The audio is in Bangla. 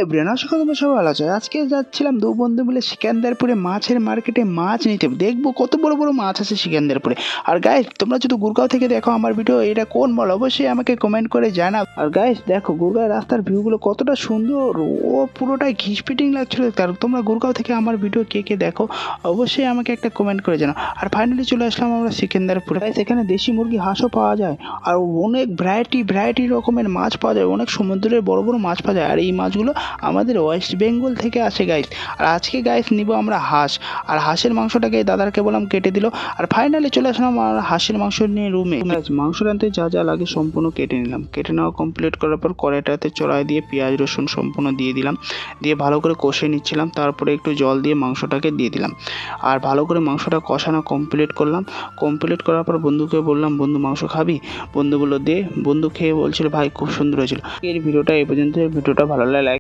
এভরিওয়ান, আশা করি তোমরা সবাই ভালো আছো। আজকে যাচ্ছিলাম দু বন্ধু মিলে সিকান্দারপুরে মাছের মার্কেটে মাছ নিতে। দেখবো কত বড় বড় মাছ আছে সিকান্দারপুরে। আর গাইস, তোমরা যদি গুরগাঁও থেকে দেখো আমার ভিডিও, এটা কোন মল অবশ্যই আমাকে কমেন্ট করে জানাও। আর গাইস দেখো, গুরগাঁও রাস্তার ভিউগুলো কতটা সুন্দর, ও পুরোটাই ঘিসপিটিং লাগছিল। তার তোমরা গুরগাঁও থেকে আমার ভিডিও কে কে দেখো অবশ্যই আমাকে একটা কমেন্ট করে জানাও। আর ফাইনালি চলে আসলাম আমরা সিকান্দারপুরে। গাইস, এখানে দেশি মুরগি, হাঁসও পাওয়া যায়, আর অনেক ভ্যারাইটি রকমের মাছ পাওয়া যায়, অনেক সমুদ্রের বড় বড় মাছ পাওয়া যায়। আর এই মাছগুলো আমাদের ওয়েস্ট বেঙ্গল থেকে আসে গাইস। আর আজকে গাইস নিব আমরা হাঁস, আর হাঁসের মাংসটাকে দাদারকে বললাম কেটে দিল। আর ফাইনালি চলে আসলাম আর হাঁসের মাংস নিয়ে রুমে। মাংস রাঁধতে যা যা লাগে সম্পূর্ণ কেটে নিলাম। কেটে নেওয়া কমপ্লিট করার পর কড়াইটাতে চড়াই দিয়ে পেঁয়াজ রসুন সম্পূর্ণ দিয়ে দিলাম। দিয়ে ভালো করে কষে নিচ্ছিলাম। তারপরে একটু জল দিয়ে মাংসটাকে দিয়ে দিলাম। আর ভালো করে মাংসটা কষানো কমপ্লিট করলাম। কমপ্লিট করার পর বন্ধুকে বললাম, বন্ধু মাংস খাবি? বন্ধু বললো দে। বন্ধু খেয়ে বলছিল ভাই খুব সুন্দর হয়েছিল। এর ভিডিওটা এই পর্যন্ত। ভিডিওটা ভালো লাগে লাইক